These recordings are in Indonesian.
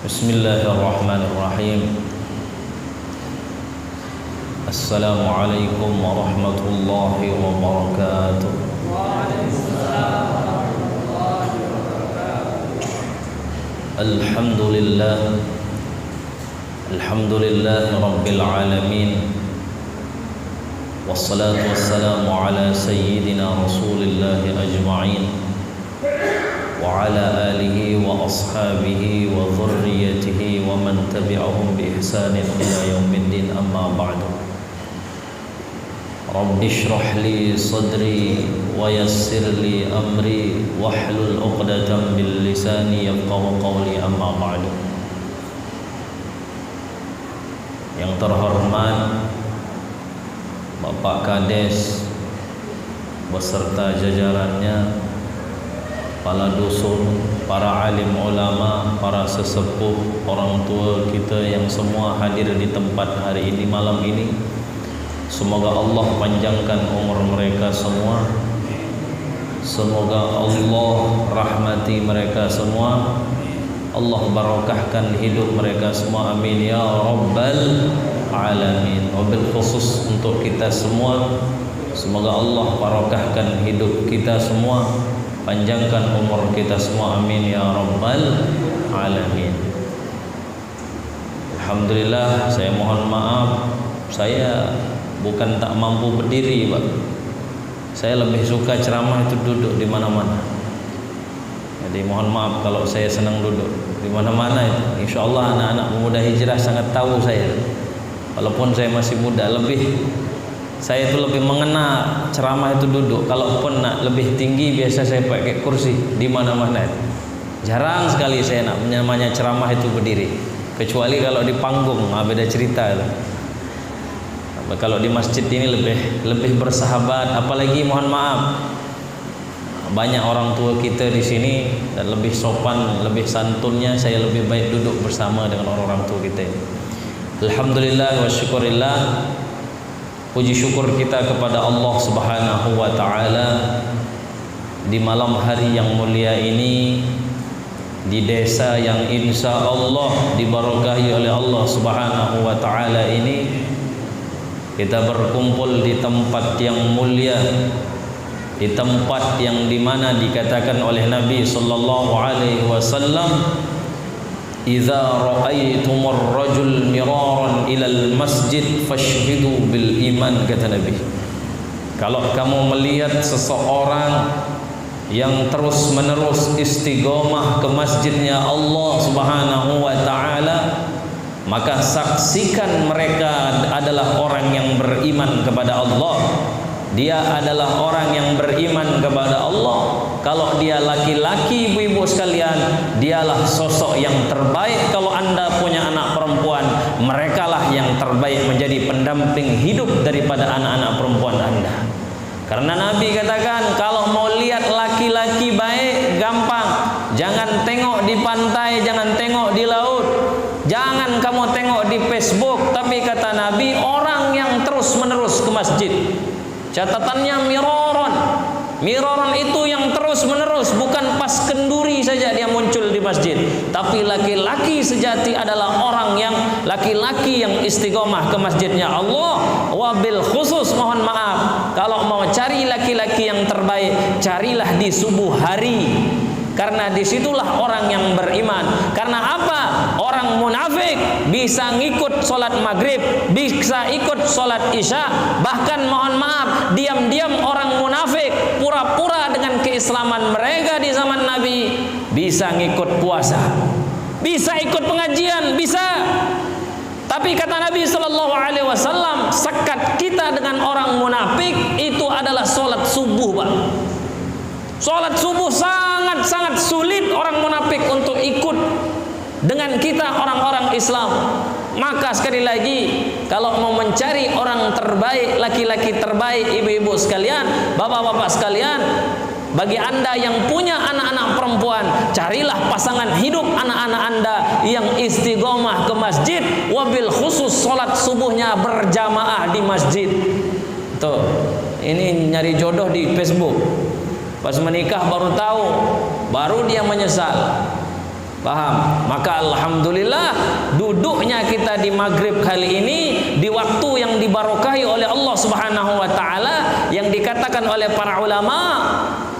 Bismillahirrahmanirrahim. Assalamualaikum warahmatullahi wabarakatuh. Alhamdulillah, alhamdulillahi rabbil alamin. Wassalatu wassalamu ala sayyidina rasulillahi ajma'in wa ala alihi wa ashabihi wa dhurriyyatihi wa man tabi'ahum bi ihsanin ila yaumiddin, amma ba'du. Rabbi shrah li sadri wa yassir li amri wahlul 'uqdatam min lisani yafqahu qawli, amma ba'du. Yang terhormat Bapak Kades beserta jajarannya, para dusun, para alim ulama, para sesepuh, orang tua kita yang semua hadir di tempat hari ini, malam ini. Semoga Allah panjangkan umur mereka semua. Semoga Allah rahmati mereka semua. Allah barakahkan hidup mereka semua. Amin ya rabbal alamin. Wabil khusus untuk kita semua, semoga Allah barakahkan hidup kita semua, panjangkan umur kita semua. Amin ya rabbal alamin. Alhamdulillah, saya mohon maaf, saya bukan tak mampu berdiri, Pak. Saya lebih suka ceramah itu duduk di mana-mana. Jadi mohon maaf kalau saya senang duduk di mana-mana itu. Insyaallah anak-anak pemuda hijrah sangat tahu saya. Walaupun saya masih muda, saya itu lebih mengena ceramah itu duduk. Kalaupun nak lebih tinggi, biasa saya pakai kursi di mana-mana. Jarang sekali saya nak namanya ceramah itu berdiri. Kecuali kalau di panggung, beda cerita. Kalau di masjid ini lebih bersahabat. Apalagi mohon maaf, banyak orang tua kita di sini dan lebih sopan, lebih santunnya. Saya lebih baik duduk bersama dengan orang-orang tua kita ini. Alhamdulillah wa syukurillah. Puji syukur kita kepada Allah Subhanahu wa ta'ala di malam hari yang mulia ini, di desa yang insya Allah diberkahi oleh Allah Subhanahu wa ta'ala ini, kita berkumpul di tempat yang mulia, di tempat yang dimana dikatakan oleh Nabi sallallahu alaihi wasallam, "Idza ra'aitumur rajul miraran ilal masjid fashhidu bil iman," kata Nabi. Kalau kamu melihat seseorang yang terus-menerus istiqomah ke masjidnya Allah Subhanahu wa taala, maka saksikan mereka adalah orang yang beriman kepada Allah. Dia adalah orang yang beriman kepada Allah. Kalau dia laki-laki, ibu-ibu sekalian, dialah sosok yang terbaik. Kalau anda punya anak perempuan, merekalah yang terbaik menjadi pendamping hidup daripada anak-anak perempuan anda. Karena Nabi katakan, kalau mau lihat laki-laki baik, gampang. Jangan tengok di pantai, jangan tengok di laut, jangan kamu tengok di Facebook. Tapi kata Nabi, orang yang terus-menerus ke masjid. Catatannya miraron. Miraron itu yang terus-menerus, bukan pas kenduri saja dia muncul di masjid. Tapi laki-laki sejati adalah orang yang laki-laki yang istiqomah ke masjidnya Allah. Wabil khusus, mohon maaf, kalau mau cari laki-laki yang terbaik, carilah di subuh hari. Karena disitulah orang yang beriman. Karena apa? Orang munafik bisa ngikut solat maghrib, bisa ikut solat isya. Bahkan mohon maaf, diam-diam orang munafik pura-pura dengan keislaman mereka di zaman Nabi, bisa ngikut puasa, bisa ikut pengajian, bisa. Tapi kata Nabi sallallahu alaihi wasallam, sekat kita dengan orang munafik itu adalah solat subuh, Pak. Solat subuh sangat-sangat sulit orang munafik untuk ikut dengan kita orang-orang Islam. Maka sekali lagi, kalau mau mencari orang terbaik, laki-laki terbaik, ibu-ibu sekalian, bapak-bapak sekalian, bagi anda yang punya anak-anak perempuan, carilah pasangan hidup anak-anak anda yang istiqomah ke masjid. Wabil khusus solat subuhnya berjamaah di masjid. Tuh, ini nyari jodoh di Facebook. Pas menikah baru tahu, baru dia menyesal. Paham? Maka alhamdulillah duduknya kita di maghrib kali ini di waktu yang dibarokahi oleh Allah Subhanahu wa taala, yang dikatakan oleh para ulama,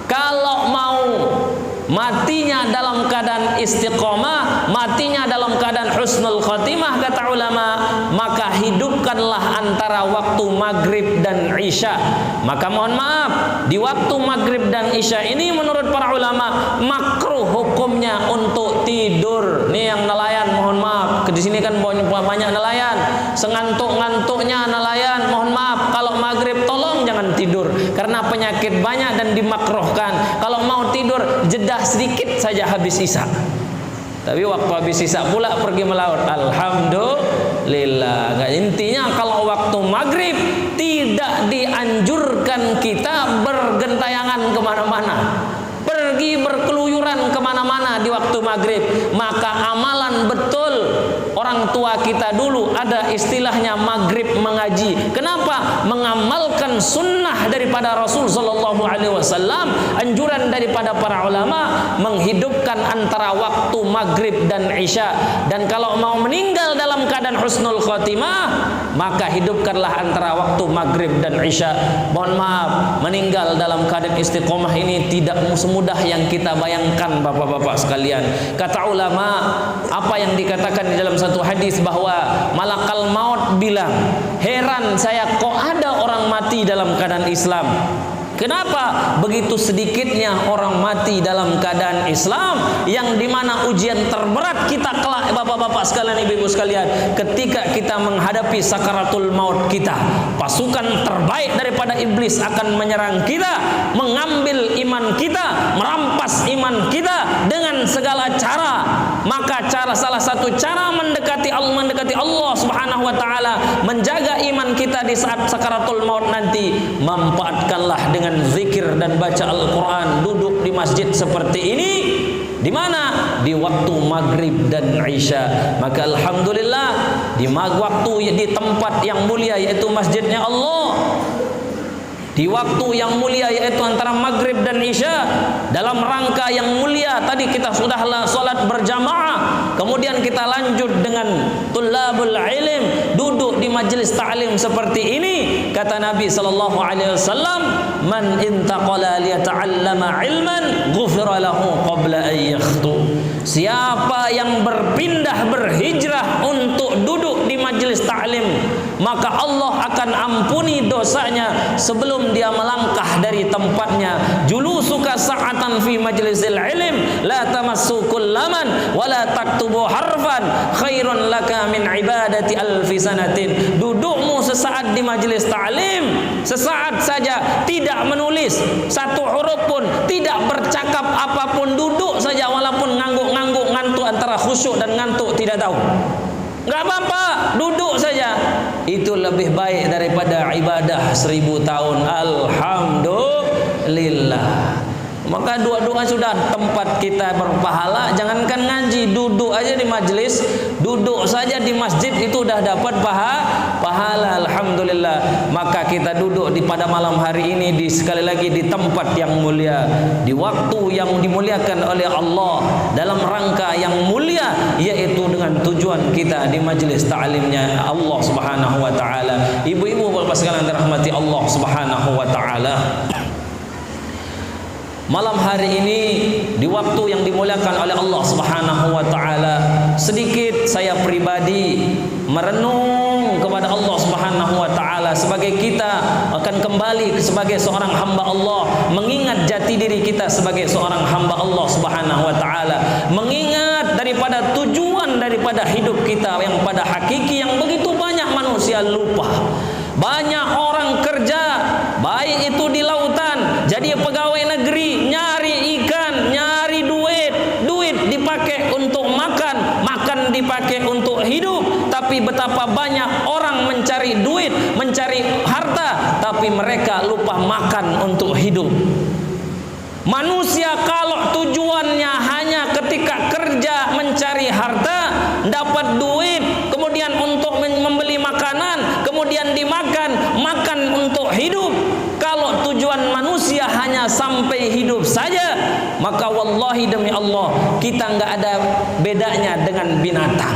kalau mau matinya dalam keadaan istiqomah, matinya dalam keadaan husnul khotimah, kata ulama, maka hidupkanlah antara waktu maghrib dan isya. Maka mohon maaf, di waktu maghrib dan isya ini menurut para ulama makruh hukumnya untuk tidur. Nih yang nelayan, mohon maaf, di sini kan banyak nelayan, sengantuk-ngantuknya nelayan, mohon maaf, kalau maghrib tolong jangan tidur karena penyakit banyak dan dimakruhkan. Kalau mau tidur jeda sedikit saja habis isya. Tapi waktu habis isya pula pergi melaut, alhamdulillah. Intinya kalau waktu maghrib tidak dianjurkan kita bergentayangan kemana-mana, pergi berkeluyuran kemana-mana di waktu maghrib. Maka amalan betul orang tua kita dulu ada istilahnya maghrib mengaji. Kenapa? Mengamalkan sunnah daripada Rasul sallallahu alaihi wasallam, anjuran daripada para ulama, menghidupkan antara waktu maghrib dan isya. Dan kalau mau meninggal dalam keadaan husnul khotimah, maka hidupkanlah antara waktu maghrib dan isya. Mohon maaf, meninggal dalam keadaan istiqomah ini tidak semudah yang kita bayangkan, bapak-bapak sekalian. Kata ulama, apa yang dikatakan di dalam satu hadis bahwa malakal maut bilang, heran saya kok ada orang mati dalam keadaan Islam. Kenapa begitu sedikitnya orang mati dalam keadaan Islam, yang dimana ujian terberat kita kelak, bapak-bapak sekalian, ibu-ibu sekalian, ketika kita menghadapi sakaratul maut kita, pasukan terbaik daripada iblis akan menyerang kita, mengambil iman kita, merampas iman kita dengan segala cara. Maka salah satu cara mendekati Allah Subhanahu wa taala, menjaga iman kita di saat sakaratul maut nanti, manfaatkanlah dengan zikir dan baca Al-Quran, duduk di masjid seperti ini. Di mana? Di waktu maghrib dan isya. Maka alhamdulillah di waktu, di tempat yang mulia yaitu masjidnya Allah, di waktu yang mulia yaitu antara maghrib dan isya, dalam rangka yang mulia tadi kita sudahlah solat berjamaah, kemudian kita lanjut dengan tulabul ilm, duduk di majlis ta'lim seperti ini. Kata Nabi sallallahu alaihi wasallam, man intaqala liyata'allama ilman ghufira lahu qabla an yakhtu. Siapa yang berpindah, berhijrah untuk duduk di majlis ta'lim, maka Allah akan ampuni dosanya sebelum dia melangkah dari tempatnya. Julusuka sa'atan fi majlisil ilm la tamassu kullaman wa la taktubu harfan khairun laka min ibadati alfi sanatin. Dudukmu sesaat di majlis ta'lim, sesaat saja, tidak menulis satu huruf pun, tidak bercakap apapun, duduk saja walaupun ngangguk-ngangguk, ngantuk, antara khusyuk dan ngantuk tidak tahu, enggak apa-apa, duduk saja. Itu lebih baik daripada ibadah 1000 tahun. Alhamdulillah. Maka dua-dua sudah tempat kita berpahala. Jangankan ngaji, duduk aja di majlis, duduk saja di masjid itu sudah dapat pahala. Alhamdulillah. Maka kita duduk pada malam hari ini sekali lagi di tempat yang mulia, di waktu yang dimuliakan oleh Allah, dalam rangka yang mulia, yaitu dengan tujuan kita di majlis ta'limnya Allah Subhanahu wa taala. Ibu-ibu bapak sekalian dirahmati Allah Subhanahu wa taala, malam hari ini di waktu yang dimuliakan oleh Allah Subhanahu wa taala, sedikit saya pribadi merenung kepada Allah Subhanahu wa taala, sebagai kita akan kembali sebagai seorang hamba Allah, mengingat jati diri kita sebagai seorang hamba Allah Subhanahu wa taala, mengingat daripada tujuan daripada hidup kita yang pada hakiki, yang begitu banyak manusia lupa. Banyak orang kerja, baik itu di lautan, jadi pegawai negeri, nyari ikan, nyari duit dipakai untuk makan, makan dipakai untuk hidup. Tapi betapa banyak orang mencari duit, mencari harta, tapi mereka lupa makan untuk hidup. Manusia kalau tujuannya hanya ketika kerja mencari harta, dapat duit, kemudian untuk membeli makanan, kemudian dimakan, makan untuk hidup. Kalau tujuan manusia hanya sampai hidup saja, maka wallahi demi Allah, kita nggak ada bedanya dengan binatang.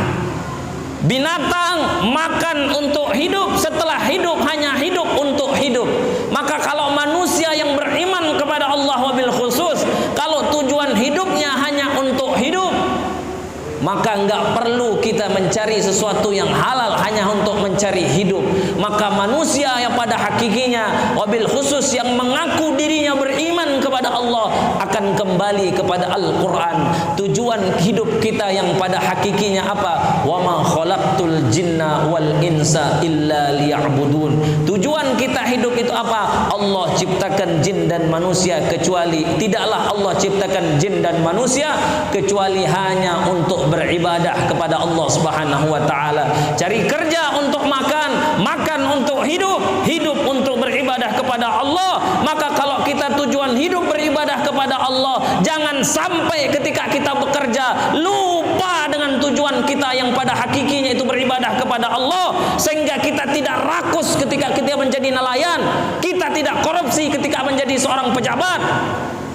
Binatang makan untuk hidup, setelah hidup hanya hidup untuk hidup. Maka kalau manusia yang beriman kepada Allah wabil khusus, kalau tujuan hidupnya hanya untuk hidup, maka enggak perlu kita mencari sesuatu yang halal hanya untuk mencari hidup. Maka manusia yang pada hakikinya wabil khusus yang mengaku dirinya beriman kepada Allah akan kembali kepada Al-Quran. Tujuan hidup kita yang pada hakikinya apa? Wa ma khalaqtul jinna wal insa illa liya'budun. Tujuan kita hidup itu apa? Allah ciptakan jin dan manusia kecuali, tidaklah Allah ciptakan jin dan manusia kecuali hanya untuk beribadah kepada Allah Subhanahu wa taala. Cari kerja untuk makan, makan untuk hidup, hidup untuk beribadah kepada Allah. Maka kalau kita tujuan hidup beribadah kepada Allah, jangan sampai ketika kita bekerja lupa dengan tujuan kita yang pada hakikinya itu beribadah kepada Allah, sehingga kita tidak rakus ketika kita menjadi nelayan, kita tidak korupsi ketika menjadi seorang pejabat,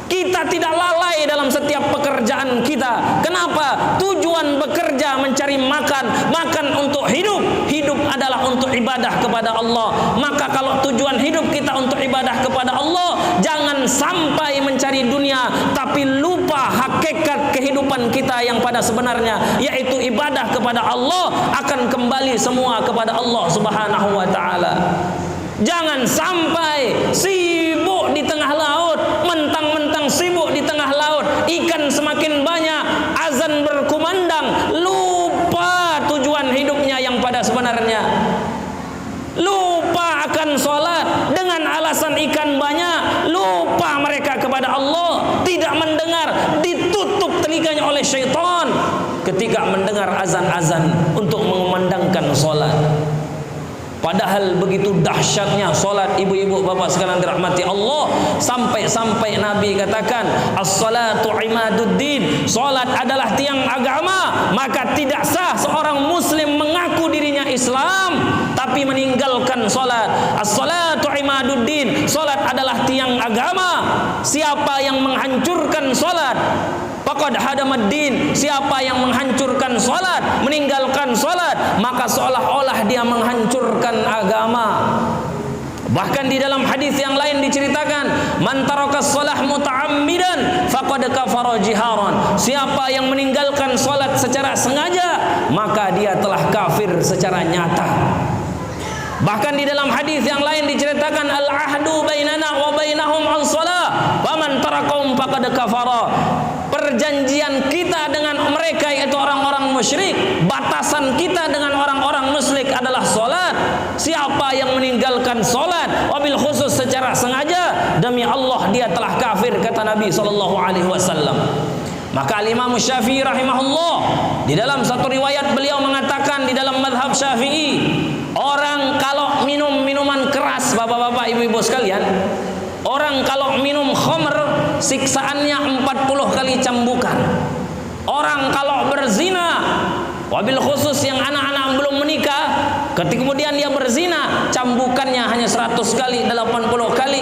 kita tidak lalai dalam setiap pekerjaan kita. Kenapa? Tujuan bekerja mencari makan, makan untuk hidup, hidup adalah untuk ibadah kepada Allah. Maka kalau tujuan hidup kita untuk ibadah kepada Allah, jangan sampai mencari dunia tapi lupa hakikat kehidupan kita yang pada sebenarnya, yaitu ibadah kepada Allah. Akan kembali semua kepada Allah Subhanahu wa taala. Jangan sampai sibuk di tengah laut, mentang-mentang sibuk di tengah laut, ikan semakin banyak, azan berkumandang, lupa tujuan hidupnya yang pada sebenarnya. Lupa akan sholat dengan alasan ikan banyak, lupa mereka kepada Allah, tidak mendengar, ditutup telinganya oleh syaitan ketika mendengar azan-azan untuk mengumandangkan sholat. Padahal begitu dahsyatnya solat, ibu-ibu bapak sekalian dirahmati Allah, sampai-sampai Nabi katakan as-salatu imaduddin, solat adalah tiang agama. Maka tidak sah seorang muslim mengaku dirinya Islam tapi meninggalkan solat. As-salatu imaduddin, solat adalah tiang agama. Siapa yang menghancurkan solat, faqad hadamaddin, siapa yang menghancurkan salat, meninggalkan salat, maka seolah-olah dia menghancurkan agama. Bahkan di dalam hadis yang lain diceritakan, man tarakas shalah muta'ammidan faqad kafara jiharan, siapa yang meninggalkan salat secara sengaja maka dia telah kafir secara nyata. Bahkan di dalam hadis yang lain diceritakan al-ahdu bainana wa bainahum as-shalah faman tarakahum faqad kafara. Perjanjian kita dengan mereka yaitu orang-orang musyrik, batasan kita dengan orang-orang musyrik adalah salat. Siapa yang meninggalkan salat wabil khusus secara sengaja, demi Allah dia telah kafir, kata Nabi sallallahu alaihi wasallam. Maka Imam Syafi'i rahimahullah di dalam satu riwayat beliau mengatakan di dalam mazhab Syafi'i, orang kalau minum minuman keras, bapak-bapak ibu-ibu sekalian, orang kalau minum khamr siksaannya 40 kali cambukan. Orang kalau berzina, wabil khusus yang anak-anak belum menikah, ketika kemudian dia berzina, cambukannya hanya 100 kali, 80 kali.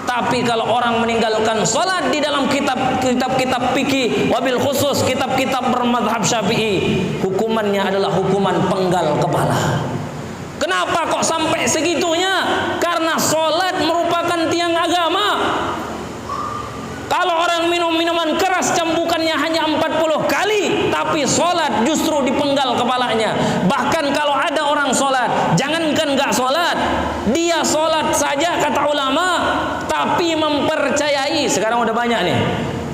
Tapi kalau orang meninggalkan salat di dalam kitab-kitab fikih, wabil khusus kitab-kitab bermadzhab Syafi'i, hukumannya adalah hukuman penggal kepala. Kenapa kok sampai segitunya? Karena salat merupakan tiang agama. Kalau orang minum minuman keras cambukannya hanya 40 kali, tapi salat justru dipenggal kepalanya. Bahkan kalau ada orang salat, jangankan enggak salat, dia salat saja kata ulama, tapi mempercayai, sekarang udah banyak nih,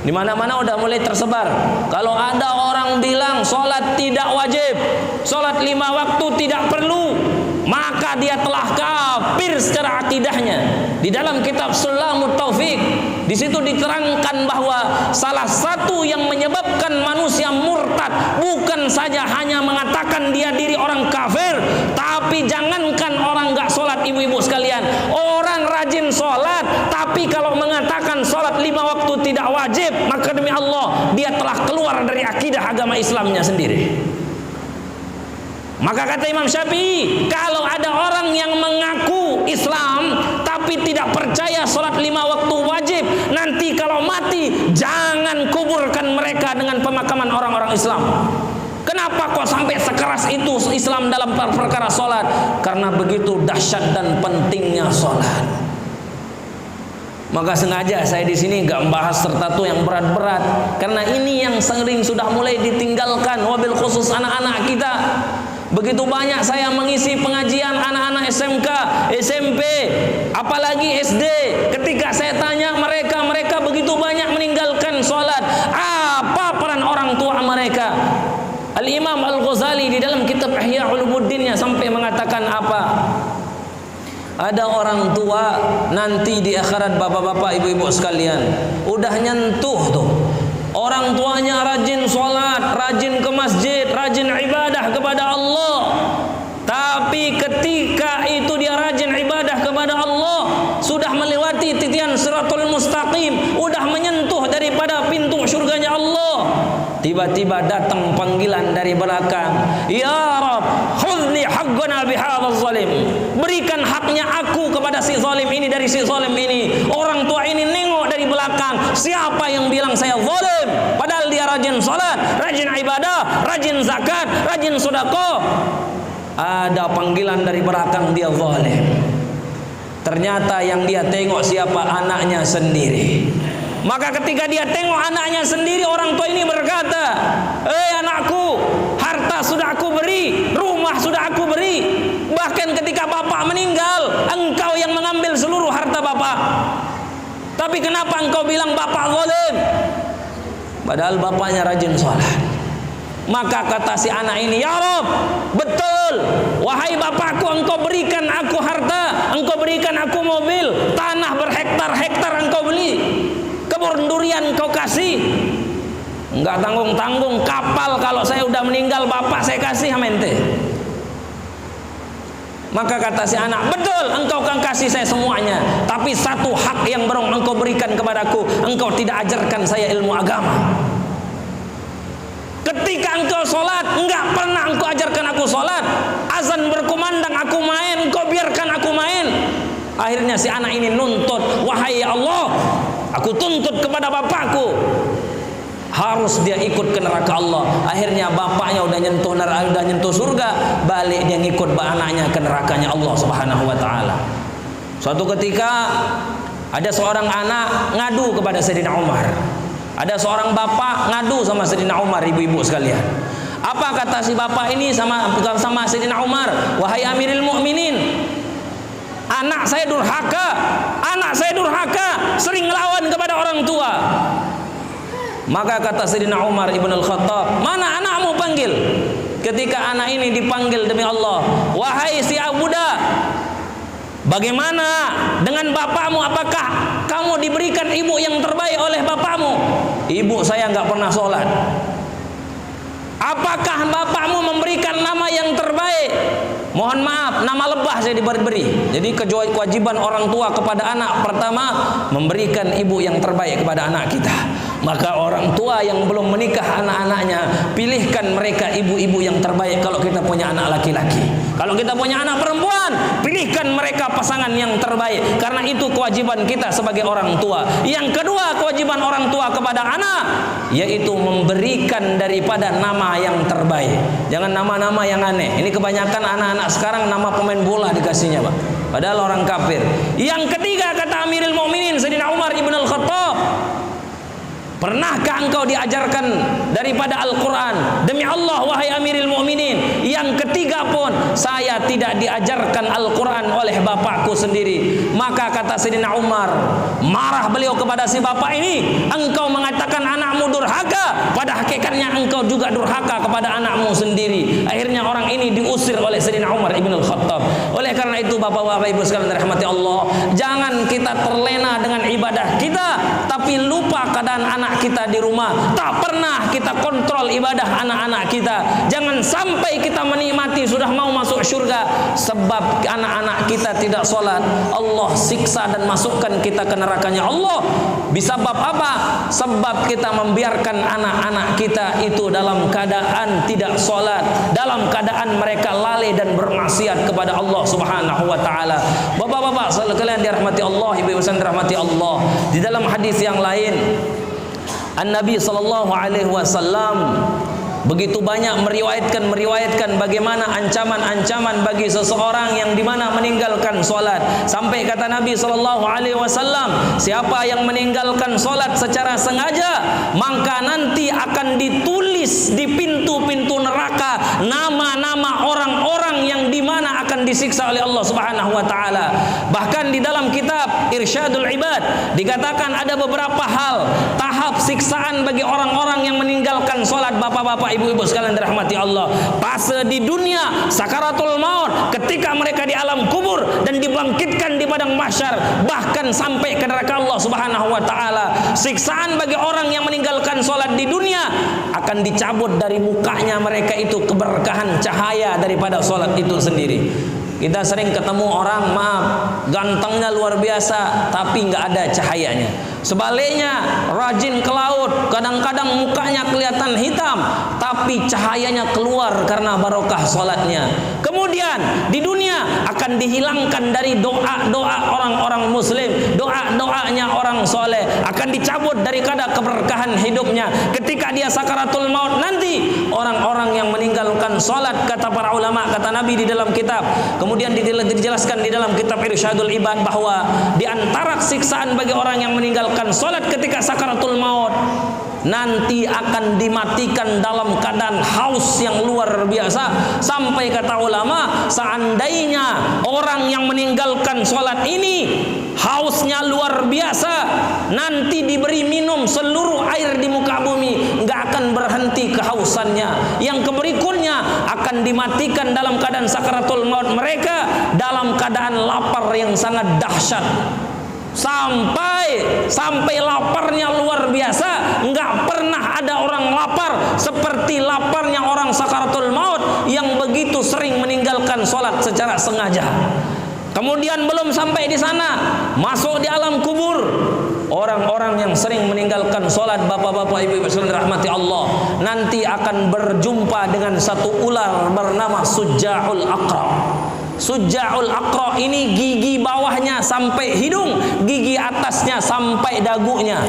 di mana-mana udah mulai tersebar. Kalau ada orang bilang salat tidak wajib, salat 5 waktu tidak perlu, maka dia telah kafir secara akidahnya. Di dalam kitab Sulamut Taufik, di situ diterangkan bahwa salah satu yang menyebabkan manusia murtad bukan saja hanya mengatakan dia diri orang kafir, tapi jangankan orang enggak sholat, ibu-ibu sekalian, orang rajin sholat, tapi kalau mengatakan sholat 5 waktu tidak wajib, maka demi Allah dia telah keluar dari akidah agama Islamnya sendiri. Maka kata Imam Syafi'i, kalau ada orang yang mengaku Islam tapi tidak percaya sholat 5 waktu wajib, nanti kalau mati jangan kuburkan mereka dengan pemakaman orang-orang Islam. Kenapa kok sampai sekeras itu Islam dalam perkara sholat? Karena begitu dahsyat dan pentingnya sholat. Maka sengaja saya di sini nggak membahas tertentu yang berat-berat, karena ini yang sering sudah mulai ditinggalkan, wabil khusus anak-anak kita. Begitu banyak saya mengisi pengajian anak-anak SMK, SMP, apalagi SD. Ketika saya tanya mereka begitu banyak meninggalkan sholat. Apa peran orang tua mereka? Al-Imam Al-Ghazali di dalam kitab Ihya Ulumuddinnya sampai mengatakan apa? Ada orang tua nanti di akhirat, bapak-bapak, ibu-ibu sekalian, udah nyentuh tuh. Orang tuanya rajin sholat, rajin ke masjid, rajin ibadah kepada Allah. Tapi ketika itu dia rajin ibadah kepada Allah, sudah melewati titian Siratul Mustaqim, udah menyentuh daripada pintu surganya Allah, tiba-tiba datang panggilan dari belakang, ya Rabb, khudli haqqana bihadzal zalim. Berikan haknya aku kepada si zalim ini dari si zalim ini. Orang tua ini nengok dari belakang, siapa yang bilang saya zalim? Padahal dia rajin salat, rajin ibadah, rajin zakat, rajin sedekah. Ada panggilan dari belakang, dia zalim. Ternyata yang dia tengok siapa? Anaknya sendiri. Maka ketika dia tengok anaknya sendiri, orang tua ini berkata, anakku, harta sudah aku beri, rumah sudah aku beri. Bahkan ketika bapak meninggal, engkau yang mengambil seluruh harta bapak. Tapi kenapa engkau bilang bapak zalim? Padahal bapaknya rajin sholat. Maka kata si anak ini, ya Rabb, betul, wahai bapakku, engkau berikan aku harta, engkau berikan aku mobil, tanah berhektar-hektar engkau beli, kebun durian kau kasih, enggak tanggung-tanggung, kapal kalau saya udah meninggal bapak saya kasih amente. Maka kata si anak, betul, engkau kan kasih saya semuanya, tapi satu hak yang belum engkau berikan kepadaku, engkau tidak ajarkan saya ilmu agama. Ketika engkau sholat, enggak pernah engkau ajarkan aku sholat. Azan berkumandang aku main, engkau biarkan aku main. Akhirnya si anak ini nuntut, wahai Allah, aku tuntut kepada bapakku, harus dia ikut ke neraka Allah. Akhirnya bapaknya udah nyentuh neraka, udah nyentuh surga, balik dia ngikut anaknya ke nerakanya Allah Subhanahu wa taala. Suatu ketika ada seorang anak ngadu kepada Sayyidina Umar. Ada seorang bapak ngadu sama Sayyidina Umar, ibu-ibu sekalian. Apa kata si bapak ini sama Sayyidina Umar? Wahai Amirul Mukminin, anak saya durhaka, sering lawan kepada orang tua. Maka kata Sayyidina Umar ibn al-Khattab, mana anakmu, panggil. Ketika anak ini dipanggil, demi Allah, wahai si budak, bagaimana dengan bapakmu? Apakah kamu diberikan ibu yang terbaik oleh bapakmu? Ibu saya nggak pernah sholat. Apakah bapakmu memberikan nama yang terbaik? Mohon maaf, nama lebah saya diberi. Jadi kewajiban orang tua kepada anak, pertama memberikan ibu yang terbaik kepada anak kita. Maka orang tua yang belum menikah anak-anaknya, pilihkan mereka ibu-ibu yang terbaik kalau kita punya anak laki-laki. Kalau kita punya anak perempuan, pilihkan mereka pasangan yang terbaik. Karena itu kewajiban kita sebagai orang tua. Yang kedua, kewajiban orang tua kepada anak, yaitu memberikan daripada nama yang terbaik. Jangan nama-nama yang aneh. Ini kebanyakan anak-anak sekarang nama pemain bola dikasihnya, Pak. Padahal orang kafir. Yang ketiga, kata Amirul Mukminin Sayyidina Umar ibn al-Khattab, pernahkah engkau diajarkan daripada Al-Quran? Demi Allah, wahai Amirul Mukminin, yang ketiga pun saya tidak diajarkan Al-Quran oleh bapakku sendiri. Maka kata Sayyidina Umar, marah beliau kepada si bapak ini, engkau mengatakan anakmu durhaka, pada hakikatnya engkau juga durhaka kepada anakmu sendiri. Akhirnya orang ini diusir oleh Sayyidina Umar ibn al-Khattab. Oleh karena itu, bapak-bapak, ibu sekalian dirahmati Allah, jangan kita terlena dengan ibadah kita, tapi lupa keadaan anak kita di rumah. Tak pernah kita kontrol ibadah anak-anak kita. Jangan sampai kita menikmati sudah mau masuk surga, sebab anak-anak kita tidak sholat, Allah siksa dan masukkan kita ke nerakanya Allah. Bisabab apa? Sebab kita membiarkan anak-anak kita itu dalam keadaan tidak sholat, dalam dalam keadaan mereka lalai dan bermaksiat kepada Allah Subhanahu wa taala. Bapak-bapak sekalian dirahmati Allah, ibu-ibu sekalian dirahmati Allah. Di dalam hadis yang lain, An-Nabi sallallahu alaihi wasallam begitu banyak meriwayatkan bagaimana ancaman-ancaman bagi seseorang yang dimana meninggalkan solat. Sampai kata Nabi sallallahu alaihi wasallam, siapa yang meninggalkan solat secara sengaja, maka nanti akan ditulis di pintu-pintu neraka nama-nama orang-orang yang dimana akan disiksa oleh Allah Subhanahu wa taala. Bahkan di dalam kitab Irsyadul Ibad dikatakan ada beberapa hal tahap siksaan bagi orang-orang yang meninggalkan solat. Bapak-bapak, ibu-ibu sekalian dirahmati Allah, fase di dunia sakaratul maut, ketika mereka di alam kubur dan dibangkitkan di padang mahsyar, bahkan sampai ke neraka Allah Subhanahu wa taala. Siksaan bagi orang yang meninggalkan salat di dunia, akan dicabut dari mukanya mereka itu keberkahan cahaya daripada salat itu sendiri. Kita sering ketemu orang, maaf, gantengnya luar biasa tapi nggak ada cahayanya. Sebaliknya, rajin ke laut, kadang-kadang mukanya kelihatan hitam tapi cahayanya keluar karena barokah salatnya. Kemudian di dunia akan dihilangkan dari doa-doa orang-orang muslim, doa-doanya orang soleh, akan dicabut dari kadar keberkahan hidupnya. Ketika dia sakaratul maut nanti, orang-orang yang meninggalkan salat, kata para ulama, kata Nabi di dalam kitab, kemudian dijelaskan di dalam kitab Irsyadul Ibad, bahwa di antara siksaan bagi orang yang meninggalkan salat ketika sakaratul maut, nanti akan dimatikan dalam keadaan haus yang luar biasa. Sampai kata ulama, seandainya orang yang meninggalkan salat ini hausnya luar biasa, nanti diberi minum seluruh air di muka bumi, nggak akan berhenti kehausannya. Yang berikutnya akan dimatikan dalam keadaan sakaratul maut mereka dalam keadaan lapar yang sangat dahsyat. Sampai laparnya luar biasa, nggak pernah ada orang lapar seperti laparnya orang sakaratul maut yang begitu sering meninggalkan sholat secara sengaja. Kemudian belum sampai di sana, masuk di alam kubur. Orang-orang yang sering meninggalkan sholat, bapak-bapak, ibu-ibu sekalian dirahmati Allah, nanti akan berjumpa dengan satu ular bernama Suja'ul Aqra. Suja'ul Aqra ini gigi bawahnya sampai hidung, gigi atasnya sampai dagunya.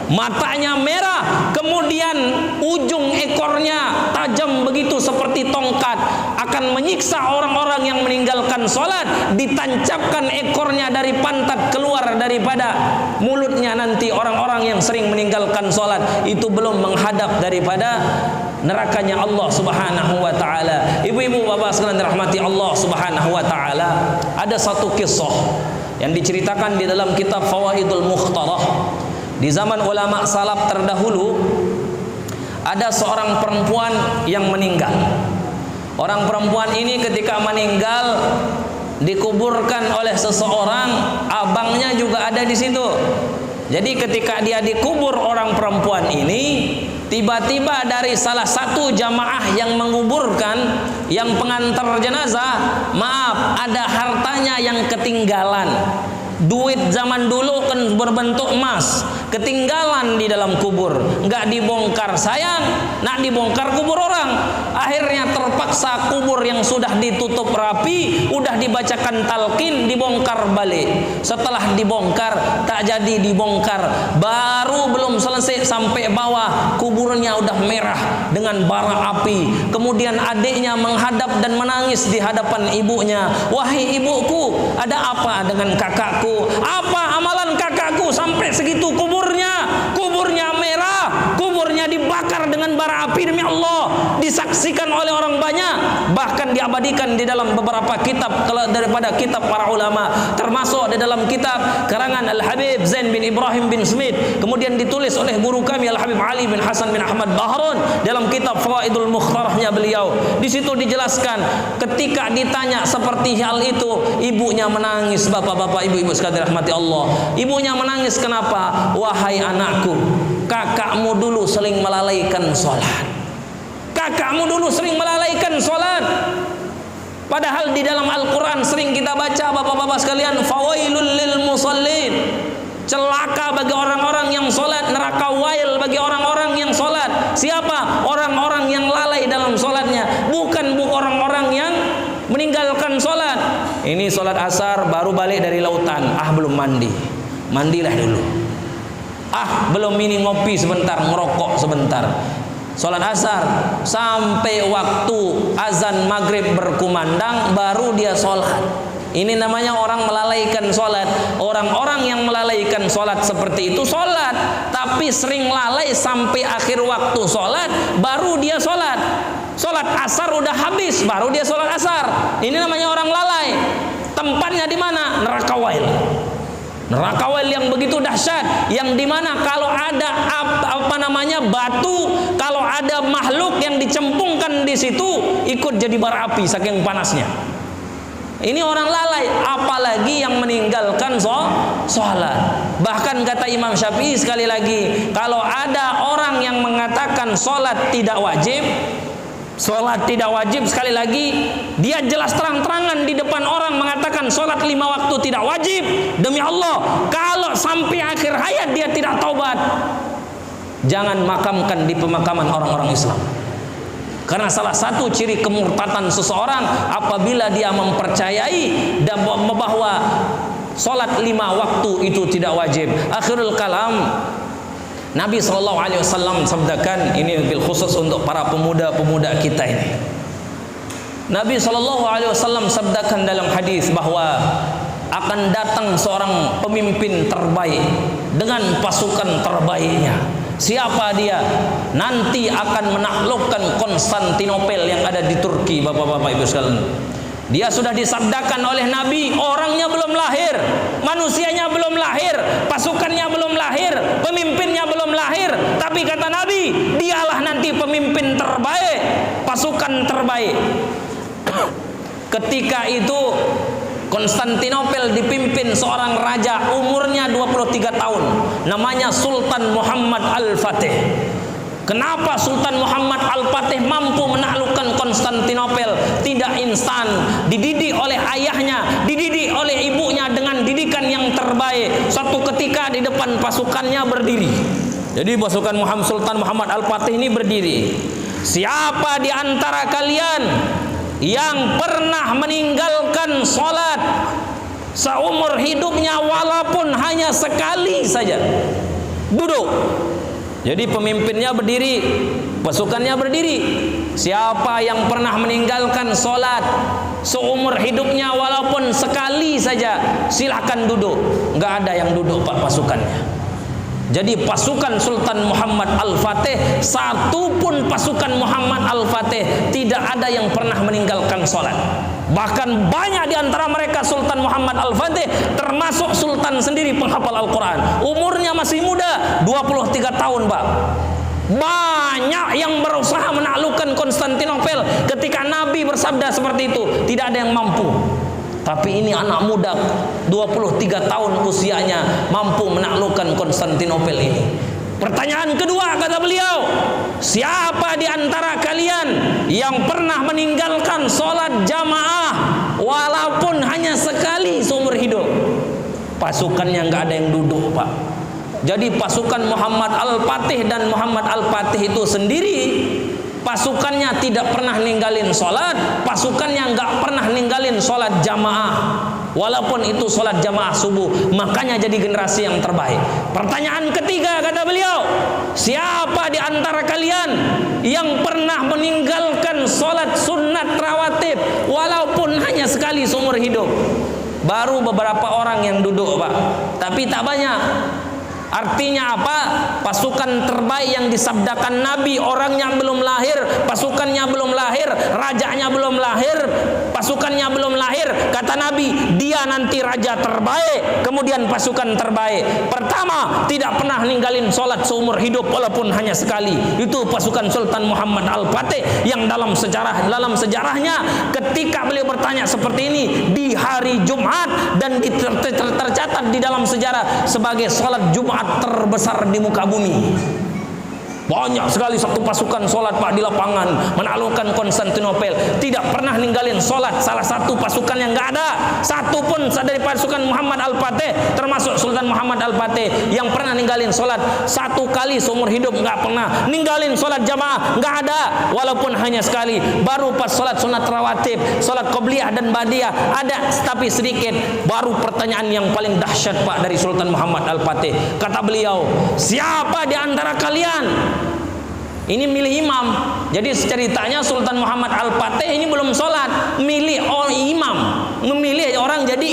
Matanya merah, kemudian ujung ekornya tajam begitu seperti tongkat, akan menyiksa orang-orang yang meninggalkan sholat. Ditancapkan ekornya dari pantat keluar daripada mulutnya nanti orang-orang yang sering meninggalkan sholat. Itu belum menghadap daripada nerakanya Allah Subhanahu wa taala. Ibu-ibu, bapak sekalian dirahmati Allah Subhanahu wa taala, ada satu kisah yang diceritakan di dalam kitab Fawaidul Mukhtarah. Di zaman ulama salaf terdahulu, ada seorang perempuan yang meninggal. Orang perempuan ini ketika meninggal dikuburkan oleh seseorang, abangnya juga ada di situ. Jadi ketika dia dikubur orang perempuan ini, tiba-tiba dari salah satu jamaah yang menguburkan, yang pengantar jenazah, maaf, ada hartanya yang ketinggalan. Duit zaman dulu kan berbentuk emas, ketinggalan di dalam kubur, nggak dibongkar. Sayang, nak dibongkar kubur orang. Akhirnya terpaksa kubur yang sudah ditutup rapi, udah dibacakan talqin, dibongkar balik. Setelah dibongkar, tak jadi dibongkar. Baru belum selesai sampai bawah, kuburnya udah merah dengan bara api. Kemudian adiknya menghadap dan menangis di hadapan ibunya. Wahai ibuku, ada apa dengan kakakku? Apa amalan kakakku sampai segitu kuburnya merah, kuburnya dibakar dengan bara api? Demi Allah, disaksikan oleh orang banyak, bahkan diabadikan di dalam beberapa kitab daripada kitab para ulama, termasuk di dalam kitab karangan Al-Habib Zain bin Ibrahim bin Smith, kemudian ditulis oleh guru kami Al-Habib Ali bin Hasan bin Ahmad Bahrun dalam kitab Fawaidul Mukhtarahnya beliau. Di situ dijelaskan ketika ditanya seperti hal itu, ibunya menangis. Bapak-bapak, ibu-ibu sekalian dirahmati Allah, ibunya menangis. Kenapa? Wahai anakku, kakakmu dulu sering melalaikan sholat. Kakakmu dulu sering melalaikan sholat. Padahal di dalam Al-Quran sering kita baca, bapak-bapak sekalian, fawailul lil musallin, celaka bagi orang-orang yang sholat, neraka wail bagi orang-orang yang sholat. Siapa? Orang-orang yang lalai dalam sholatnya. Ini sholat asar baru balik dari lautan. Belum mandi. Mandilah dulu. Belum ini ngopi sebentar, ngerokok sebentar. Sholat asar sampai waktu azan maghrib berkumandang baru dia sholat. Ini namanya orang melalaikan sholat. Orang-orang yang melalaikan sholat seperti itu sholat, tapi sering lalai sampai akhir waktu sholat baru dia sholat. Sholat asar udah habis baru dia sholat asar. Ini namanya orang lalai. Tempatnya di mana? Neraka wail. Neraka wail yang begitu dahsyat, yang dimana kalau ada batu, kalau ada makhluk yang dicempungkan di situ ikut jadi bara api saking panasnya. Ini orang lalai, apalagi yang meninggalkan sholat. Bahkan kata Imam Syafi'i sekali lagi, kalau ada orang yang mengatakan sholat tidak wajib sekali lagi, dia jelas terang-terangan di depan orang mengatakan sholat 5 waktu tidak wajib. Demi Allah, kalau sampai akhir hayat dia tidak taubat, jangan makamkan di pemakaman orang-orang Islam. Karena salah satu ciri kemurtatan seseorang apabila dia mempercayai dan bahwa sholat 5 waktu itu tidak wajib. Akhirul kalam, Nabi SAW sabdakan, ini bil khusus untuk para pemuda-pemuda kita ini. Nabi SAW sabdakan dalam hadis bahwa akan datang seorang pemimpin terbaik dengan pasukan terbaiknya. Siapa dia? Nanti akan menaklukkan Konstantinopel yang ada di Turki, bapak-bapak ibu sekalian. Dia sudah disabdakan oleh Nabi, orangnya belum lahir, manusianya belum lahir, pasukannya belum lahir, pemimpinnya belum lahir. Tapi kata Nabi, dialah nanti pemimpin terbaik, pasukan terbaik. Ketika itu Konstantinopel dipimpin seorang raja, umurnya 23 tahun, namanya Sultan Muhammad Al-Fatih. Kenapa Sultan Muhammad Al-Fatih mampu menaklukkan Konstantinopel? Tidak instan, dididik oleh ayahnya, dididik oleh ibunya dengan didikan yang terbaik. Suatu ketika di depan pasukannya berdiri. Jadi pasukan Sultan Muhammad Al-Fatih ini berdiri. Siapa di antara kalian yang pernah meninggalkan sholat seumur hidupnya walaupun hanya sekali saja? Duduk. Jadi pemimpinnya berdiri, pasukannya berdiri. Siapa yang pernah meninggalkan sholat seumur hidupnya walaupun sekali saja, silakan duduk. Nggak ada yang duduk pak pasukannya. Jadi pasukan Sultan Muhammad Al-Fatih, satu pun pasukan Muhammad Al-Fatih tidak ada yang pernah meninggalkan sholat. Bahkan banyak di antara mereka Sultan Muhammad Al-Fatih, termasuk Sultan sendiri penghafal Al-Quran. Umurnya masih muda, 23 tahun pak. Banyak yang berusaha menaklukkan Konstantinopel. Ketika Nabi bersabda seperti itu, tidak ada yang mampu. Tapi ini anak muda 23 tahun usianya mampu menaklukkan Konstantinopel ini. Pertanyaan kedua kata beliau, siapa di antara kalian yang pernah meninggalkan sholat jamaah walaupun hanya sekali seumur hidup? Pasukannya nggak ada yang duduk pak. Jadi pasukan Muhammad Al-Fatih dan Muhammad Al-Fatih itu sendiri, pasukannya tidak pernah ninggalin sholat, pasukannya nggak pernah ninggalin sholat jamaah, walaupun itu sholat jamaah subuh. Makanya jadi generasi yang terbaik. Pertanyaan ketiga kata beliau, siapa di antara kalian yang pernah meninggalkan sholat sunat rawatib walaupun hanya sekali seumur hidup? Baru beberapa orang yang duduk pak, tapi tak banyak. Artinya apa? Pasukan terbaik yang disabdakan Nabi, orangnya belum lahir, pasukannya belum lahir, rajanya belum lahir, pasukannya belum lahir. Kata Nabi, dia nanti raja terbaik, kemudian pasukan terbaik. Pertama, tidak pernah ninggalin sholat seumur hidup walaupun hanya sekali. Itu pasukan Sultan Muhammad Al-Fatih yang dalam sejarahnya ketika beliau bertanya seperti ini di hari Jumat, dan tercatat di dalam sejarah sebagai sholat Jumat terbesar di muka bumi. Banyak sekali satu pasukan solat Pak di lapangan menaklukkan Konstantinopel, tidak pernah ninggalin solat. Salah satu pasukan yang nggak ada satu pun dari pasukan Muhammad Al-Fatih, termasuk Sultan Muhammad Al-Fatih, yang pernah ninggalin solat satu kali seumur hidup. Nggak pernah ninggalin solat jamaah, nggak ada, walaupun hanya sekali. Baru pas solat sunat rawatib, solat qobliyah dan badiah ada, tapi sedikit. Baru pertanyaan yang paling dahsyat Pak dari Sultan Muhammad Al-Fatih. Kata beliau, siapa di antara kalian? Ini milih imam. Jadi ceritanya Sultan Muhammad Al-Fatih ini belum sholat, milih imam, memilih orang jadi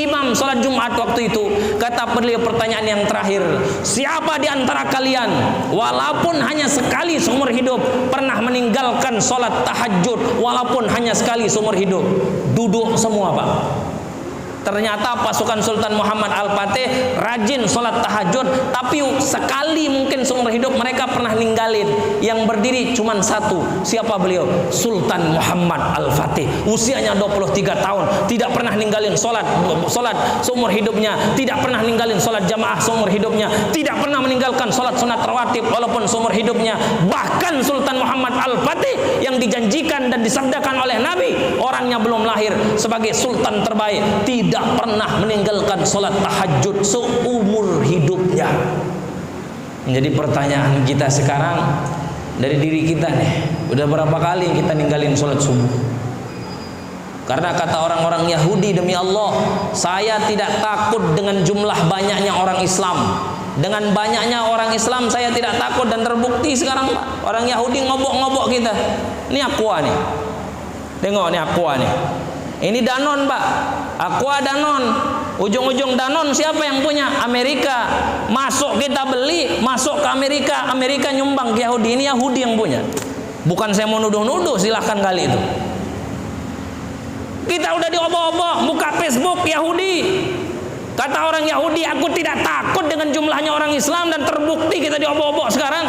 imam sholat Jumat waktu itu. Kata beliau pertanyaan yang terakhir, siapa di antara kalian walaupun hanya sekali seumur hidup pernah meninggalkan sholat tahajud, walaupun hanya sekali seumur hidup? Duduk semua Pak. Ternyata pasukan Sultan Muhammad Al-Fatih rajin sholat tahajud, tapi sekali mungkin seumur hidup mereka pernah ninggalin. Yang berdiri cuma satu. Siapa beliau? Sultan Muhammad Al-Fatih. Usianya 23 tahun, tidak pernah ninggalin sholat seumur hidupnya, tidak pernah ninggalin sholat jamaah seumur hidupnya, tidak pernah meninggalkan sholat sunat rawatib walaupun seumur hidupnya. Bahkan Sultan Muhammad Al-Fatih yang dijanjikan dan disabdakan oleh Nabi, orangnya belum lahir, sebagai sultan terbaik, tidak pernah meninggalkan sholat tahajud seumur hidupnya. Menjadi pertanyaan kita sekarang dari diri kita nih, udah berapa kali kita ninggalin sholat subuh? Karena kata orang-orang Yahudi, demi Allah, saya tidak takut dengan jumlah banyaknya orang Islam. Dengan banyaknya orang Islam saya tidak takut, dan terbukti sekarang Pak, orang Yahudi ngobok-ngobok kita. Ini Aqua nih, tengok nih Aqua nih. Ini Danon Pak, Aqua Danon. Ujung-ujung Danon siapa yang punya? Amerika. Masuk kita beli, masuk ke Amerika, Amerika nyumbang ke Yahudi. Ini Yahudi yang punya. Bukan saya mau nuduh-nuduh, silahkan kali itu. Kita udah diobok-obok, buka Facebook Yahudi. Kata orang Yahudi, aku tidak takut dengan jumlahnya orang Islam, dan terbukti kita diobok-obok sekarang.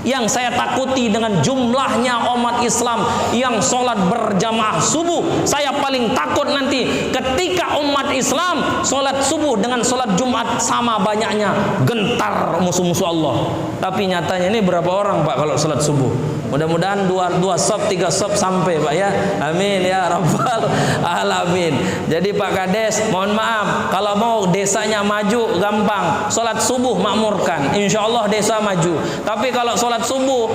Yang saya takuti dengan jumlahnya umat Islam yang sholat berjamaah subuh. Saya paling takut nanti ketika umat Islam sholat subuh dengan sholat Jumat sama banyaknya, gentar musuh-musuh Allah. Tapi nyatanya ini berapa orang Pak kalau sholat subuh? Mudah-mudahan 2 sop 3 sop sampai Pak ya. Amin ya rabbal alamin. Jadi Pak Kades, mohon maaf, kalau mau desanya maju gampang, sholat subuh makmurkan, insya Allah desa maju. Tapi kalau sholat subuh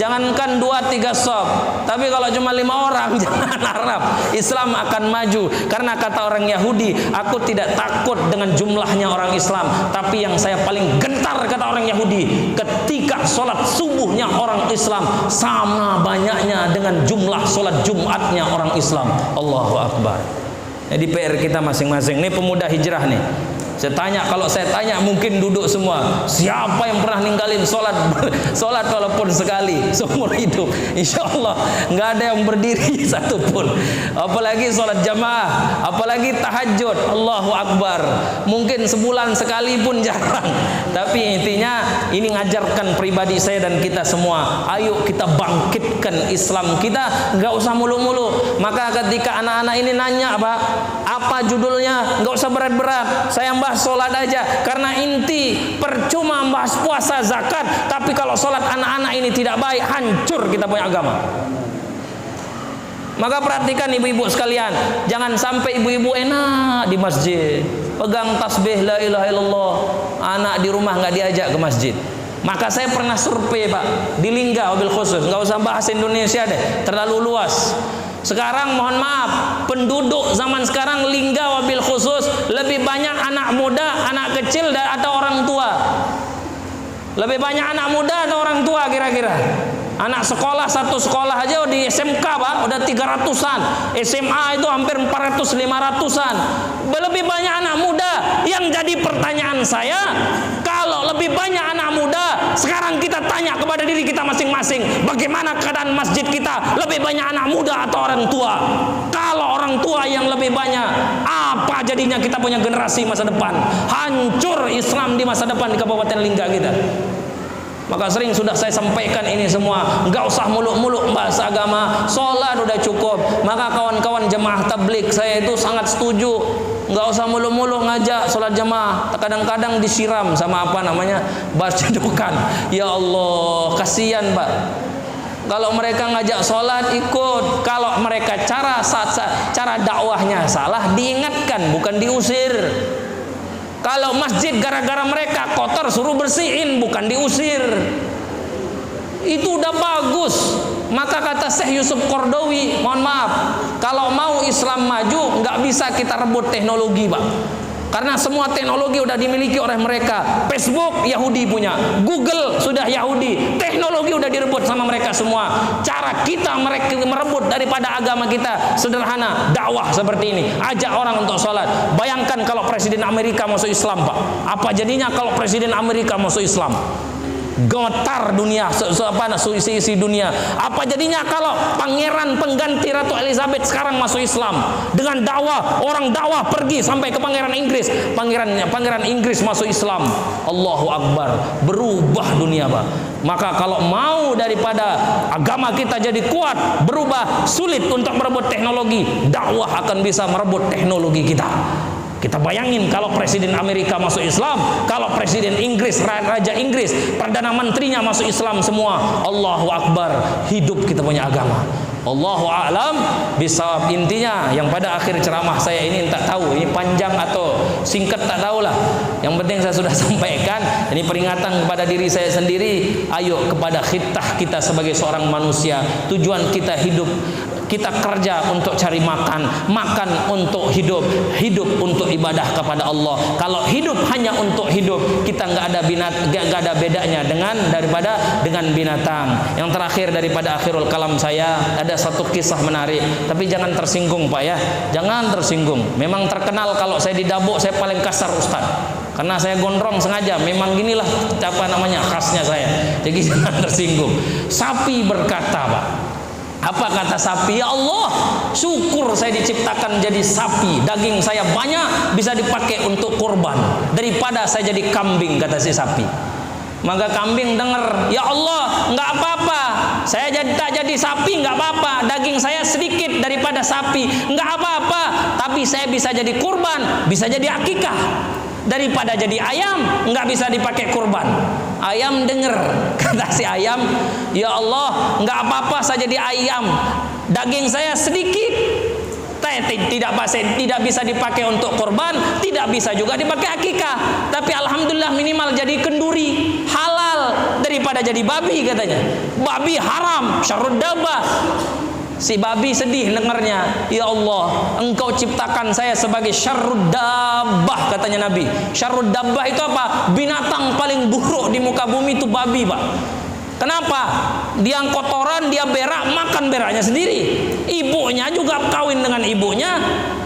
jangankan 2-3 sop, tapi kalau cuma 5 orang jangan harap Islam akan maju. Karena kata orang Yahudi, aku tidak takut dengan jumlahnya orang Islam, tapi yang saya paling gentar, kata orang Yahudi, ketika sholat subuhnya orang Islam sama banyaknya dengan jumlah sholat Jumatnya orang Islam. Allahu Akbar. Jadi PR kita masing-masing. Ini pemuda hijrah nih, saya tanya, kalau saya tanya mungkin duduk semua. Siapa yang pernah ninggalin sholat walaupun sekali seumur hidup? Insya Allah nggak ada yang berdiri satupun. Apalagi sholat jamaah, apalagi tahajud. Allahu Akbar. Mungkin sebulan sekali pun jarang. Tapi intinya ini ngajarkan pribadi saya dan kita semua. Ayo kita bangkitkan Islam kita, nggak usah mulu-mulu. Maka ketika anak-anak ini nanya apa judulnya, nggak usah berat-berat. Saya bahas sholat aja, karena inti percuma bahas puasa zakat, tapi kalau sholat anak-anak ini tidak baik, hancur kita punya agama. Maka perhatikan ibu-ibu sekalian, jangan sampai ibu-ibu enak di masjid, pegang tasbih la ilaha illallah, anak di rumah nggak diajak ke masjid. Maka saya pernah survei Pak di Lingga wabil khusus, nggak usah bahas Indonesia deh, terlalu luas. Sekarang mohon maaf, penduduk zaman sekarang Lingga wabil khusus lebih banyak anak muda, anak kecil, atau orang tua? Lebih banyak anak muda atau orang tua kira-kira? Anak sekolah, satu sekolah aja di SMK Pak udah 300-an, SMA itu hampir 400-500-an. Lebih banyak anak muda. Yang jadi pertanyaan saya, kalau lebih banyak anak muda, sekarang kita tanya kepada diri kita masing-masing, bagaimana keadaan masjid kita? Lebih banyak anak muda atau orang tua? Kalau orang tua yang lebih banyak, apa jadinya kita punya generasi masa depan? Hancur Islam di masa depan di Kabupaten Lingga kita. Maka sering sudah saya sampaikan ini semua, nggak usah muluk-muluk bahasa agama, sholat udah cukup. Maka kawan-kawan jemaah tabligh saya itu sangat setuju. nggak usah mulu-mulu ngajak sholat jamaah. Kadang-kadang disiram sama apa namanya, bacodokan. Ya Allah, kasihan Pak. Kalau mereka ngajak sholat ikut. Kalau mereka cara dakwahnya salah, diingatkan bukan diusir. Kalau masjid gara-gara mereka kotor, suruh bersihin bukan diusir. Itu udah bagus. Maka kata Syekh Yusuf Qaradawi, mohon maaf, kalau mau Islam maju nggak bisa kita rebut teknologi Pak, karena semua teknologi udah dimiliki oleh mereka. Facebook Yahudi punya, Google sudah Yahudi, teknologi udah direbut sama mereka semua. Cara kita mereka merebut daripada agama kita sederhana, dakwah seperti ini, ajak orang untuk sholat. Bayangkan kalau Presiden Amerika masuk Islam Pak, apa jadinya kalau Presiden Amerika masuk Islam? Gemetar dunia, isi dunia. Apa jadinya kalau pangeran pengganti Ratu Elizabeth sekarang masuk Islam dengan dakwah, orang dakwah pergi sampai ke pangeran Inggris, pangeran Inggris masuk Islam. Allahu Akbar, berubah dunia Pak. Maka kalau mau daripada agama kita jadi kuat, berubah, sulit untuk merebut teknologi, dakwah akan bisa merebut teknologi kita. Kita bayangin kalau Presiden Amerika masuk Islam, kalau Presiden Inggris, Raja Inggris, Perdana Menterinya masuk Islam semua. Allahu Akbar, hidup kita punya agama. Allahu a'lam bisawab. Intinya yang pada akhir ceramah saya ini tak tahu ini panjang atau singkat tak tahulah. Yang penting saya sudah sampaikan. Ini peringatan kepada diri saya sendiri. Ayo kepada khitah kita sebagai seorang manusia. Tujuan kita hidup, kita kerja untuk cari makan, makan untuk hidup, hidup untuk ibadah kepada Allah. Kalau hidup hanya untuk hidup, kita nggak ada bedanya dengan binatang. Yang terakhir daripada akhirul kalam saya, ada satu kisah menarik, tapi jangan tersinggung Pak ya, jangan tersinggung. Memang terkenal kalau saya didabuk saya paling kasar Ustaz, karena saya gondrong sengaja. Memang ginilah apa namanya khasnya saya. Jadi jangan tersinggung. Sapi berkata Pak, apa kata sapi? Ya Allah, syukur saya diciptakan jadi sapi, daging saya banyak bisa dipakai untuk kurban daripada saya jadi kambing, kata si sapi. Maka kambing dengar, ya Allah, nggak apa-apa, saya tak jadi sapi nggak apa-apa, daging saya sedikit daripada sapi nggak apa-apa, tapi saya bisa jadi kurban, bisa jadi akikah. Daripada jadi ayam nggak bisa dipakai kurban. Ayam denger, kata si ayam, ya Allah, nggak apa-apa saya jadi ayam, daging saya sedikit, tidak bisa dipakai untuk kurban, tidak bisa juga dipakai akikah, tapi alhamdulillah minimal jadi kenduri, halal daripada jadi babi katanya. Babi haram, syarrud dabbah. Si babi sedih dengarnya, ya Allah, engkau ciptakan saya sebagai syarrud dabbah, katanya Nabi. Syarrud dabbah itu apa? Binatang paling buruk di muka bumi itu babi Pak. Kenapa? Dia kotoran, dia berak, makan beraknya sendiri. Ibunya juga kawin dengan ibunya,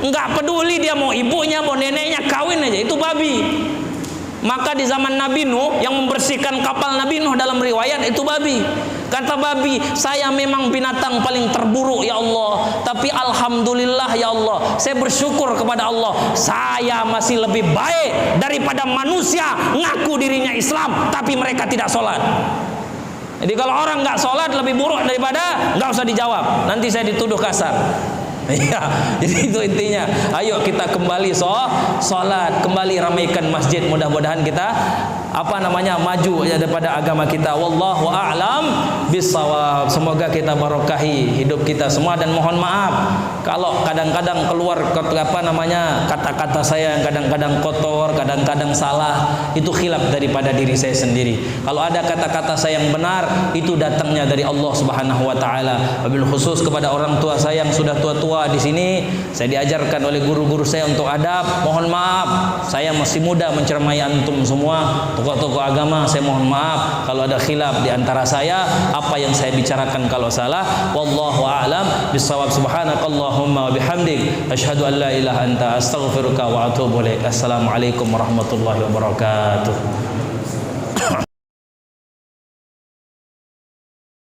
nggak peduli dia mau ibunya mau neneknya, kawin aja, itu babi. Maka di zaman Nabi Nuh, yang membersihkan kapal Nabi Nuh dalam riwayat itu babi. Kata babi, saya memang binatang paling terburuk ya Allah, tapi alhamdulillah ya Allah, saya bersyukur kepada Allah, saya masih lebih baik daripada manusia ngaku dirinya Islam tapi mereka tidak sholat. Jadi kalau orang nggak sholat lebih buruk daripada nggak usah dijawab, nanti saya dituduh kasar. Ya, jadi itu intinya. Ayo kita kembali sholat, kembali ramaikan masjid. Mudah-mudahan kita maju ya daripada agama kita. Wallahu a'lam bissawab. Semoga kita barokahi hidup kita semua, dan mohon maaf kalau kadang-kadang keluar kata-kata saya yang kadang-kadang kotor, kadang-kadang salah, itu khilaf daripada diri saya sendiri. Kalau ada kata-kata saya yang benar, itu datangnya dari Allah Subhanahu wa taala. Wabil khusus kepada orang tua saya yang sudah tua-tua di sini, saya diajarkan oleh guru-guru saya untuk adab. Mohon maaf, saya masih muda mencermai antum semua, tokoh-tokoh agama. Saya mohon maaf kalau ada khilaf di antara saya, apa yang saya bicarakan kalau salah. Wallahu a'lam bissawab. Subhanakallahumma wa bihamdik, asyhadu an la ilaha anta astaghfiruka wa atubu ilaik. Assalamualaikum warahmatullahi wabarakatuh.